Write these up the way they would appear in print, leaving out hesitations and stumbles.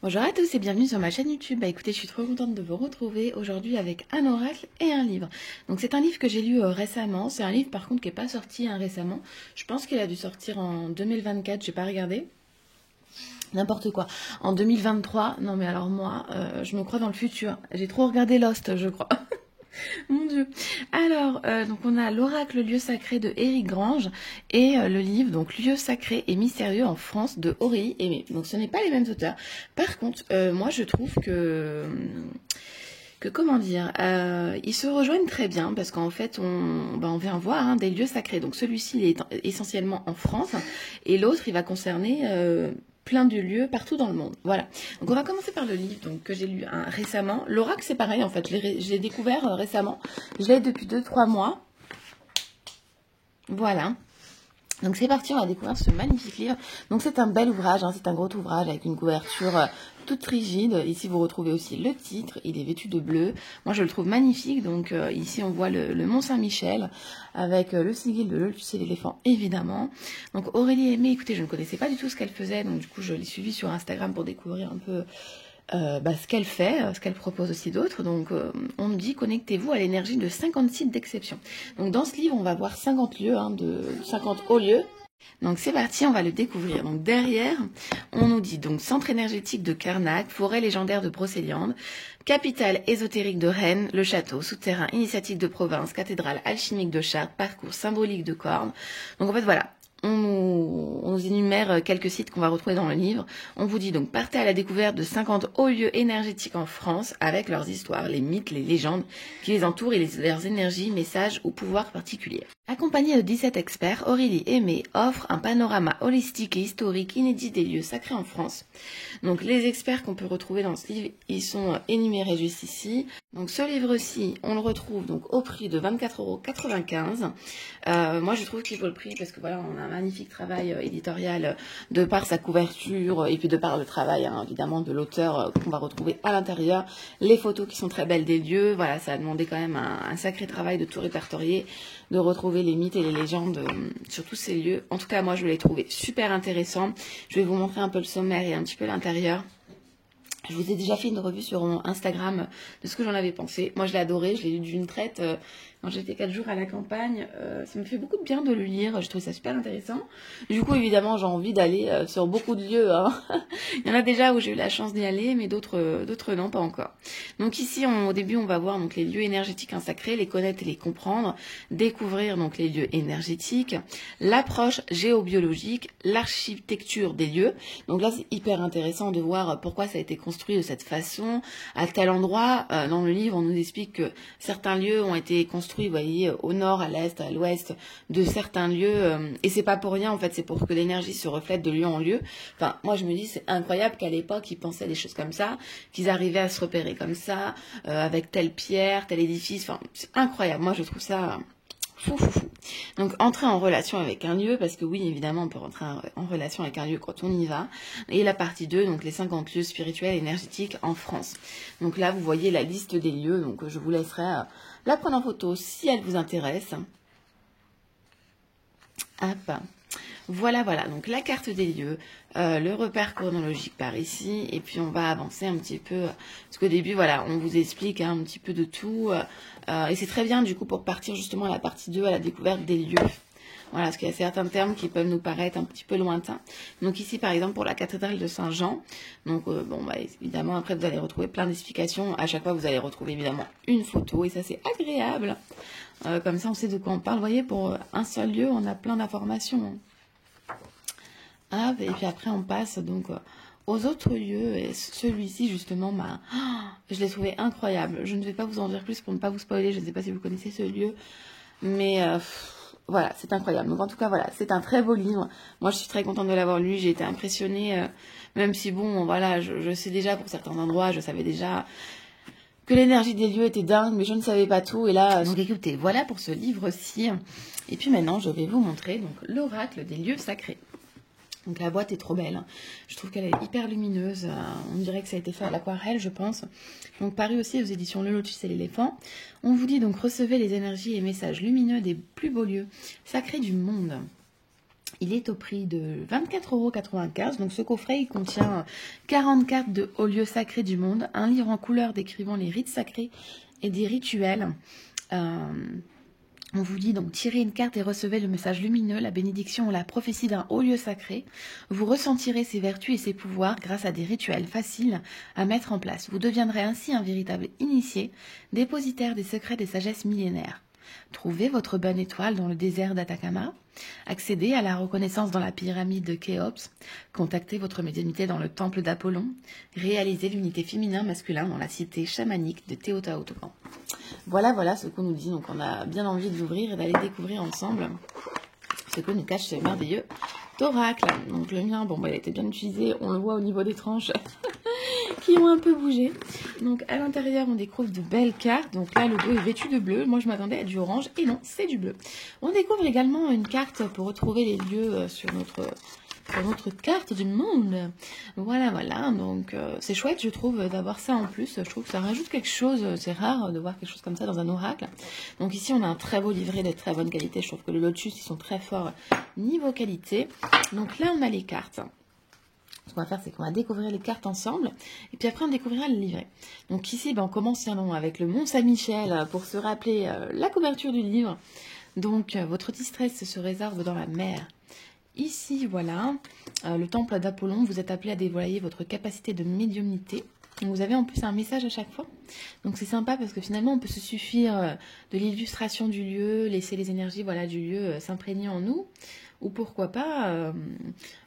Bonjour à tous et bienvenue sur ma chaîne YouTube. Écoutez, je suis trop contente de vous retrouver aujourd'hui avec un oracle et un livre. Donc c'est un livre que j'ai lu récemment. C'est un livre par contre qui n'est pas sorti récemment. Je pense qu'il a dû sortir en 2024, j'ai pas regardé. N'importe quoi. En 2023, non mais alors moi, je me crois dans le futur. J'ai trop regardé Lost, je crois. Mon Dieu. Alors, donc on a l'oracle lieu sacré de Éric Grange et le livre donc Lieu sacré et mystérieux en France de Aurélie Aimé. Donc ce n'est pas les mêmes auteurs. Par contre, moi je trouve que comment dire, ils se rejoignent très bien parce qu'en fait on vient voir des lieux sacrés. Donc celui-ci il est essentiellement en France et l'autre il va concerner plein de lieux partout dans le monde. Voilà. Donc on va commencer par le livre donc, que j'ai lu récemment. L'oracle c'est pareil en fait, je l'ai découvert récemment. Je l'ai depuis 2-3 mois. Voilà. Donc c'est parti, on va découvrir ce magnifique livre. Donc c'est un bel ouvrage, c'est un gros ouvrage avec une couverture toute rigide. Ici vous retrouvez aussi le titre, il est vêtu de bleu. Moi je le trouve magnifique. Donc ici on voit le Mont Saint-Michel avec le sigle de Lotus et l'éléphant évidemment. Donc Aurélie Aimé, écoutez, je ne connaissais pas du tout ce qu'elle faisait. Donc du coup je l'ai suivie sur Instagram pour découvrir un peu ce qu'elle fait, ce qu'elle propose aussi d'autres. Donc on me dit connectez-vous à l'énergie de 50 sites d'exception. Donc dans ce livre on va voir 50 lieux, de 50 hauts lieux. Donc c'est parti, on va le découvrir. Donc derrière, on nous dit donc centre énergétique de Carnac, forêt légendaire de Brocéliande, capitale ésotérique de Rennes, le château, souterrain initiatique de province, cathédrale alchimique de Chartres, parcours symbolique de Corne. Donc en fait voilà, on nous énumère quelques sites qu'on va retrouver dans le livre. On vous dit donc partez à la découverte de 50 hauts lieux énergétiques en France avec leurs histoires, les mythes, les légendes qui les entourent et leurs énergies, messages ou pouvoirs particuliers. Accompagnée de 17 experts, Aurélie Aimé offre un panorama holistique et historique inédit des lieux sacrés en France. Donc les experts qu'on peut retrouver dans ce livre, ils sont énumérés juste ici. Donc ce livre-ci, on le retrouve donc au prix de 24,95 €. Moi je trouve qu'il vaut le prix parce que voilà, on a un magnifique travail éditorial de par sa couverture et puis de par le travail évidemment de l'auteur qu'on va retrouver à l'intérieur. Les photos qui sont très belles des lieux, voilà, ça a demandé quand même un sacré travail de tout répertorier, de retrouver les mythes et les légendes sur tous ces lieux. En tout cas, moi je l'ai trouvé super intéressant. Je vais vous montrer un peu le sommaire et un petit peu l'intérieur. Je vous ai déjà fait une revue sur mon Instagram de ce que j'en avais pensé. Moi, je l'ai adoré, je l'ai lu d'une traite quand j'étais 4 jours à la campagne. Ça me fait beaucoup de bien de le lire, je trouve ça super intéressant. Du coup, évidemment, j'ai envie d'aller sur beaucoup de lieux. Il y en a déjà où j'ai eu la chance d'y aller, mais d'autres non, pas encore. Donc ici, au début, on va voir donc les lieux énergétiques sacrés, les connaître et les comprendre, découvrir donc les lieux énergétiques, l'approche géobiologique, l'architecture des lieux. Donc là, c'est hyper intéressant de voir pourquoi ça a été construit de cette façon, à tel endroit. Dans le livre, on nous explique que certains lieux ont été construits, vous voyez, au nord, à l'est, à l'ouest de certains lieux. Et c'est pas pour rien, en fait, c'est pour que l'énergie se reflète de lieu en lieu. Enfin, moi, je me dis, c'est incroyable qu'à l'époque, ils pensaient des choses comme ça, qu'ils arrivaient à se repérer comme ça, avec telle pierre, tel édifice. Enfin, c'est incroyable. Moi, je trouve ça fou. Donc entrer en relation avec un lieu, parce que oui, évidemment, on peut rentrer en relation avec un lieu quand on y va. Et la partie 2, donc les 50 lieux spirituels et énergétiques en France. Donc là, vous voyez la liste des lieux, donc je vous laisserai la prendre en photo si elle vous intéresse. Hop. Voilà, donc la carte des lieux, le repère chronologique par ici, et puis on va avancer un petit peu, parce qu'au début, voilà, on vous explique un petit peu de tout, et c'est très bien du coup pour partir justement à la partie 2, à la découverte des lieux. Voilà, parce qu'il y a certains termes qui peuvent nous paraître un petit peu lointains. Donc ici, par exemple, pour la cathédrale de Saint-Jean, donc évidemment, après vous allez retrouver plein d'explications. À chaque fois, vous allez retrouver évidemment une photo, et ça c'est agréable. Comme ça, on sait de quoi on parle. Vous voyez, pour un seul lieu, on a plein d'informations. Ah, et puis après, on passe donc aux autres lieux. Et celui-ci, justement, je l'ai trouvé incroyable. Je ne vais pas vous en dire plus pour ne pas vous spoiler. Je ne sais pas si vous connaissez ce lieu. Mais voilà, c'est incroyable. Donc en tout cas, voilà, c'est un très beau livre. Moi, je suis très contente de l'avoir lu. J'ai été impressionnée. Même si, bon, voilà, je sais déjà pour certains endroits, je savais déjà que l'énergie des lieux était dingue, mais je ne savais pas tout. Et là, donc écoutez, voilà pour ce livre-ci. Et puis maintenant, je vais vous montrer donc l'oracle des lieux sacrés. Donc la boîte est trop belle. Je trouve qu'elle est hyper lumineuse. On dirait que ça a été fait à l'aquarelle, je pense. Donc paru aussi aux éditions Le Lotus et l'éléphant. On vous dit donc recevez les énergies et messages lumineux des plus beaux lieux sacrés du monde. Il est au prix de 24,95 €. Donc ce coffret, il contient 40 cartes de hauts lieux sacrés du monde, un livre en couleur décrivant les rites sacrés et des rituels. On vous dit donc tirez une carte et recevez le message lumineux, la bénédiction ou la prophétie d'un haut lieu sacré. Vous ressentirez ses vertus et ses pouvoirs grâce à des rituels faciles à mettre en place. Vous deviendrez ainsi un véritable initié, dépositaire des secrets des sagesses millénaires. Trouvez votre bonne étoile dans le désert d'Atacama. Accédez à la reconnaissance dans la pyramide de Khéops. Contactez votre médiumnité dans le temple d'Apollon. Réalisez l'unité féminin-masculin dans la cité chamanique de Teotihuacan. Voilà ce qu'on nous dit. Donc on a bien envie de l'ouvrir et d'aller découvrir ensemble ce que nous cache ce merveilleux oracle. Donc le mien, il a été bien utilisé. On le voit au niveau des tranches qui ont un peu bougé. Donc à l'intérieur, on découvre de belles cartes. Donc là, le dos est vêtu de bleu. Moi, je m'attendais à du orange et non, c'est du bleu. On découvre également une carte pour retrouver les lieux sur notre carte du monde. Voilà. Donc c'est chouette, je trouve, d'avoir ça en plus. Je trouve que ça rajoute quelque chose. C'est rare de voir quelque chose comme ça dans un oracle. Donc ici, on a un très beau livret de très bonne qualité. Je trouve que les Lotus, ils sont très forts niveau qualité. Donc là, on a les cartes. Ce qu'on va faire, c'est qu'on va découvrir les cartes ensemble. Et puis après, on découvrira le livret. Donc ici, on commence avec le Mont Saint-Michel pour se rappeler la couverture du livre. Donc, votre distress se réserve dans la mer. Ici, voilà, le temple d'Apollon. Vous êtes appelé à dévoiler votre capacité de médiumnité. Donc, vous avez en plus un message à chaque fois. Donc, c'est sympa parce que finalement, on peut se suffire de l'illustration du lieu, laisser les énergies du lieu s'imprégner en nous. Ou pourquoi pas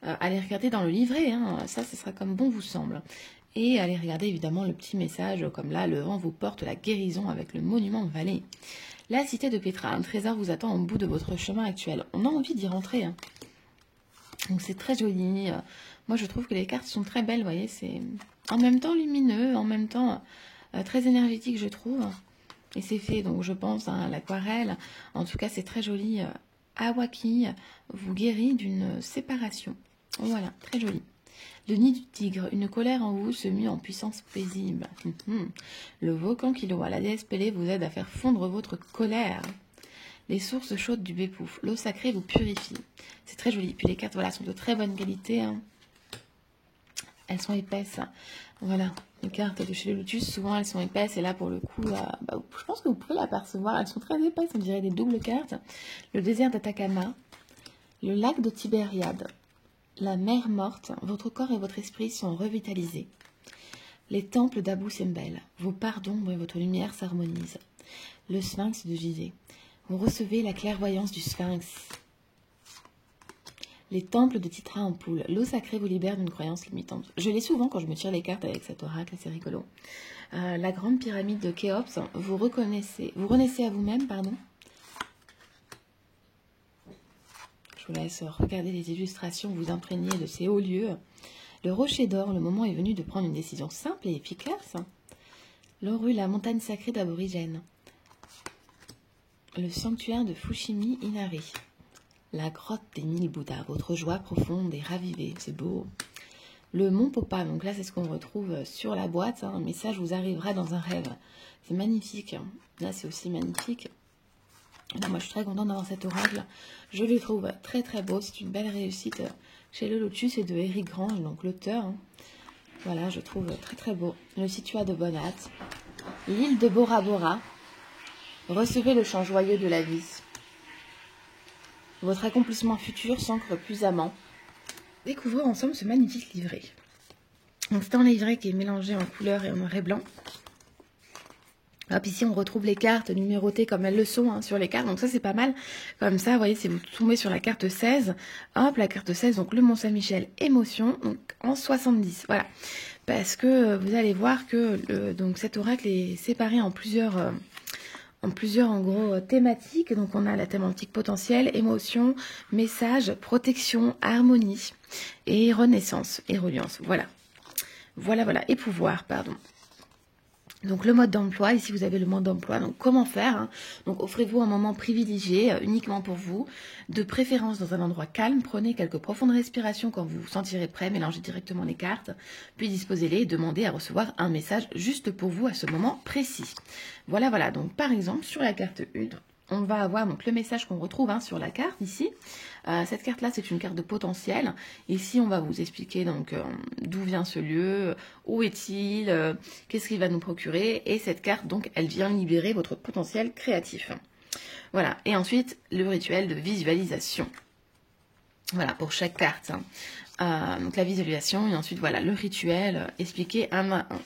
aller regarder dans le livret, ça sera comme bon vous semble. Et aller regarder évidemment le petit message, comme là, le vent vous porte la guérison avec le monument vallée. La cité de Petra, un trésor vous attend au bout de votre chemin actuel. On a envie d'y rentrer. Donc c'est très joli. Moi je trouve que les cartes sont très belles, vous voyez, c'est en même temps lumineux, en même temps très énergétique je trouve. Et c'est fait, donc je pense, à l'aquarelle. En tout cas c'est très joli. Awaki vous guérit d'une séparation. Voilà, très joli. Le nid du tigre, une colère en vous se mue en puissance paisible. Le volcan Kiloa, la déesse Pélée vous aide à faire fondre votre colère. Les sources chaudes du Bépouf, l'eau sacrée vous purifie. C'est très joli. Puis les cartes, sont de très bonne qualité. Elles sont épaisses. Voilà, les cartes de chez le Lotus, souvent elles sont épaisses. Et là, pour le coup, je pense que vous pouvez l'apercevoir. Elles sont très épaisses, on dirait des doubles cartes. Le désert d'Atacama, le lac de Tibériade, la mer morte. Votre corps et votre esprit sont revitalisés. Les temples d'Abou Simbel, vos parts d'ombre et votre lumière s'harmonisent. Le sphinx de Gizeh, vous recevez la clairvoyance du sphinx. Les temples de Titra en poule. L'eau sacrée vous libère d'une croyance limitante. Je l'ai souvent quand je me tire les cartes avec cet oracle, c'est rigolo. La grande pyramide de Khéops, vous renaissez à vous-même, pardon. Je vous laisse regarder les illustrations, vous imprégner de ces hauts lieux. Le rocher d'or, le moment est venu de prendre une décision simple et efficace. L'Oru, la montagne sacrée d'Aborigène. Le sanctuaire de Fushimi Inari. La grotte des 1000 Bouddhas, votre joie profonde et ravivée, c'est beau. Le mont Popa, donc là c'est ce qu'on retrouve sur la boîte, un message vous arrivera dans un rêve. C'est magnifique, là c'est aussi magnifique. Là, moi je suis très contente d'avoir cet oracle, je le trouve très très beau, c'est une belle réussite chez le Lotus et de Eric Grange, donc l'auteur. Voilà, je trouve très très beau. Le Situa de Bonat, l'île de Bora Bora, recevez le chant joyeux de la vie. Votre accomplissement futur s'ancre puissamment. Découvrons ensemble ce magnifique livret. Donc c'est un livret qui est mélangé en couleur et en noir et blanc. Hop, ici on retrouve les cartes numérotées comme elles le sont sur les cartes. Donc ça c'est pas mal. Comme ça, vous voyez, si vous tombez sur la carte 16, hop, la carte 16, donc le Mont Saint-Michel, émotion, donc en 70. Voilà. Parce que vous allez voir que donc cet oracle est séparé en plusieurs en gros thématiques. Donc on a la thématique potentielle, émotion, message, protection, harmonie et renaissance et reliance. Voilà, et pouvoir, pardon. Donc le mode d'emploi, ici vous avez le mode d'emploi, donc comment faire, Donc offrez-vous un moment privilégié uniquement pour vous, de préférence dans un endroit calme, prenez quelques profondes respirations quand vous vous sentirez prêt, mélangez directement les cartes, puis disposez-les et demandez à recevoir un message juste pour vous à ce moment précis. Voilà, donc par exemple sur la carte 1, on va avoir donc le message qu'on retrouve sur la carte ici. Cette carte-là, c'est une carte de potentiel. Ici, on va vous expliquer donc d'où vient ce lieu, où est-il, qu'est-ce qu'il va nous procurer. Et cette carte, donc, elle vient libérer votre potentiel créatif. Voilà. Et ensuite, le rituel de visualisation. Voilà, pour chaque carte. Donc la visualisation et ensuite, voilà, le rituel expliqué un à un.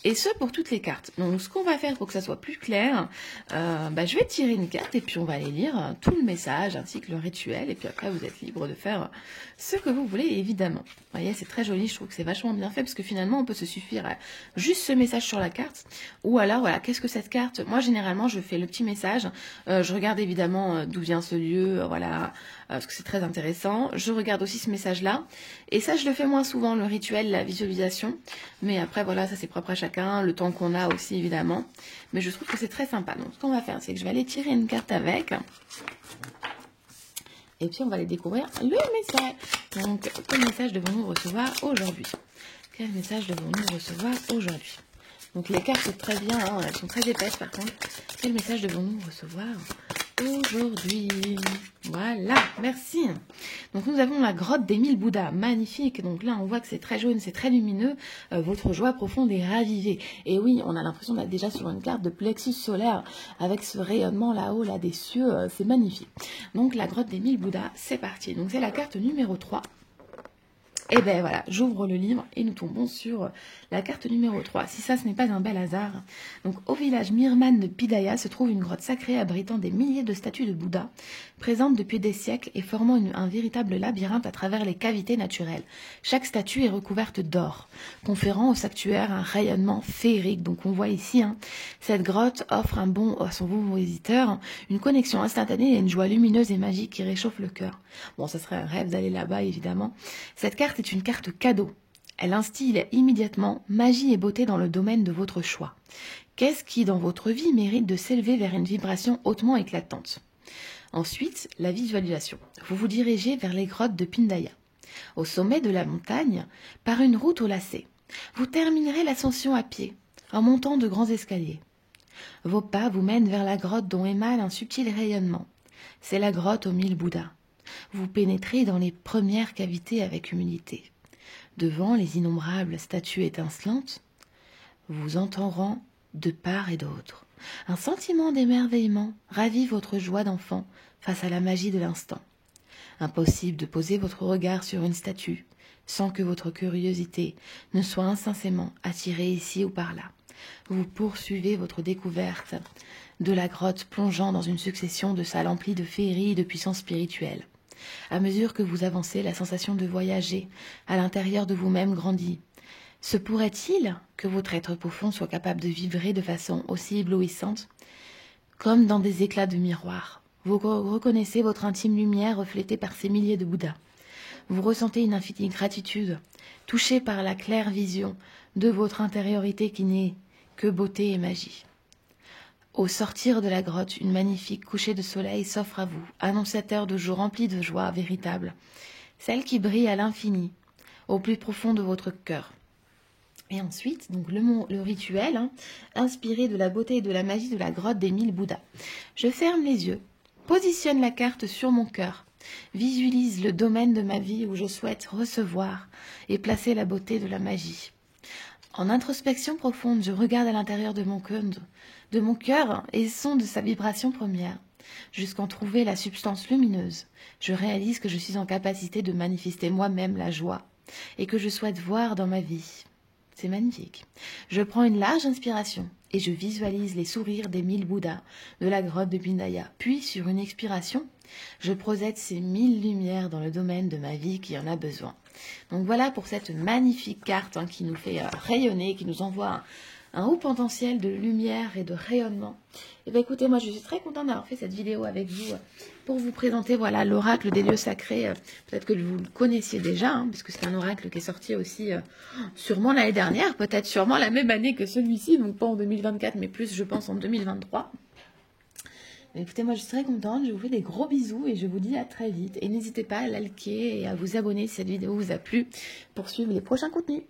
Et ce, pour toutes les cartes. Donc, ce qu'on va faire pour que ça soit plus clair, je vais tirer une carte et puis on va aller lire tout le message ainsi que le rituel. Et puis après, vous êtes libre de faire ce que vous voulez, évidemment. Vous voyez, c'est très joli. Je trouve que c'est vachement bien fait parce que finalement, on peut se suffire à juste ce message sur la carte. Ou alors, voilà, qu'est-ce que cette carte? Moi, généralement, je fais le petit message. Je regarde évidemment d'où vient ce lieu, voilà, parce que c'est très intéressant. Je regarde aussi ce message-là. Et ça, je le fais moins souvent, le rituel, la visualisation. Mais après, voilà, ça c'est propre à chacun, le temps qu'on a aussi, évidemment. Mais je trouve que c'est très sympa. Donc, ce qu'on va faire, c'est que je vais aller tirer une carte avec. Et puis, on va aller découvrir le message. Donc, quel message devons-nous recevoir aujourd'hui? Quel message devons-nous recevoir aujourd'hui? Donc, les cartes sont très bien, elles sont très épaisses, par contre. Quel message devons-nous recevoir aujourd'hui? Voilà, merci. Donc nous avons la grotte des 1000 Bouddhas, magnifique. Donc là on voit que c'est très jaune, c'est très lumineux. Votre joie profonde est ravivée. Et oui, on a l'impression d'être déjà sur une carte de plexus solaire avec ce rayonnement là-haut, là des cieux, c'est magnifique. Donc la grotte des 1000 Bouddhas, c'est parti. Donc c'est la carte numéro 3. Et ben voilà, j'ouvre le livre et nous tombons sur la carte numéro 3. Si ça, ce n'est pas un bel hasard. Donc, au village Mirman de Bidaya se trouve une grotte sacrée abritant des milliers de statues de Bouddha, présentes depuis des siècles et formant un véritable labyrinthe à travers les cavités naturelles. Chaque statue est recouverte d'or, conférant au sanctuaire un rayonnement féerique. Donc, on voit ici, cette grotte offre à son bon visiteur une connexion instantanée et une joie lumineuse et magique qui réchauffe le cœur. Bon, ça serait un rêve d'aller là-bas, évidemment. Cette carte est une carte cadeau. Elle instille immédiatement magie et beauté dans le domaine de votre choix. Qu'est-ce qui, dans votre vie, mérite de s'élever vers une vibration hautement éclatante? Ensuite, la visualisation. Vous vous dirigez vers les grottes de Pindaya. Au sommet de la montagne, par une route au lacet, vous terminerez l'ascension à pied, en montant de grands escaliers. Vos pas vous mènent vers la grotte dont émane un subtil rayonnement. C'est la grotte aux 1000 Bouddhas. Vous pénétrez dans les premières cavités avec humilité. Devant les innombrables statues étincelantes, vous entendrez de part et d'autre. Un sentiment d'émerveillement ravit votre joie d'enfant face à la magie de l'instant. Impossible de poser votre regard sur une statue sans que votre curiosité ne soit incessamment attirée ici ou par là. Vous poursuivez votre découverte de la grotte plongeant dans une succession de salles emplies de féerie et de puissance spirituelle. À mesure que vous avancez, la sensation de voyager à l'intérieur de vous-même grandit. Se pourrait-il que votre être profond soit capable de vibrer de façon aussi éblouissante, comme dans des éclats de miroir? Vous reconnaissez votre intime lumière reflétée par ces milliers de Bouddhas. Vous ressentez une infinie gratitude, touché par la claire vision de votre intériorité qui n'est que beauté et magie. Au sortir de la grotte, une magnifique couchée de soleil s'offre à vous, annonciateur de jours remplis de joie véritable, celle qui brille à l'infini, au plus profond de votre cœur. Et ensuite, donc le rituel, inspiré de la beauté et de la magie de la grotte des 1000 Bouddhas. Je ferme les yeux, positionne la carte sur mon cœur, visualise le domaine de ma vie où je souhaite recevoir et placer la beauté de la magie. En introspection profonde, je regarde à l'intérieur de mon cœur et sonde sa vibration première, jusqu'en trouver la substance lumineuse. Je réalise que je suis en capacité de manifester moi-même la joie et que je souhaite voir dans ma vie. C'est magnifique. Je prends une large inspiration et je visualise les sourires des 1000 Bouddhas de la grotte de Pindaya. Puis, sur une expiration, je projette ces 1000 lumières dans le domaine de ma vie qui en a besoin. Donc voilà pour cette magnifique carte qui nous fait rayonner, qui nous envoie un haut potentiel de lumière et de rayonnement. Et bien écoutez, moi je suis très contente d'avoir fait cette vidéo avec vous pour vous présenter voilà l'oracle des lieux sacrés. Peut-être que vous le connaissiez déjà, puisque c'est un oracle qui est sorti aussi sûrement l'année dernière, peut-être sûrement la même année que celui-ci, donc pas en 2024, mais plus je pense en 2023. Écoutez, moi je suis très contente, je vous fais des gros bisous et je vous dis à très vite. Et n'hésitez pas à liker et à vous abonner si cette vidéo vous a plu pour suivre les prochains contenus.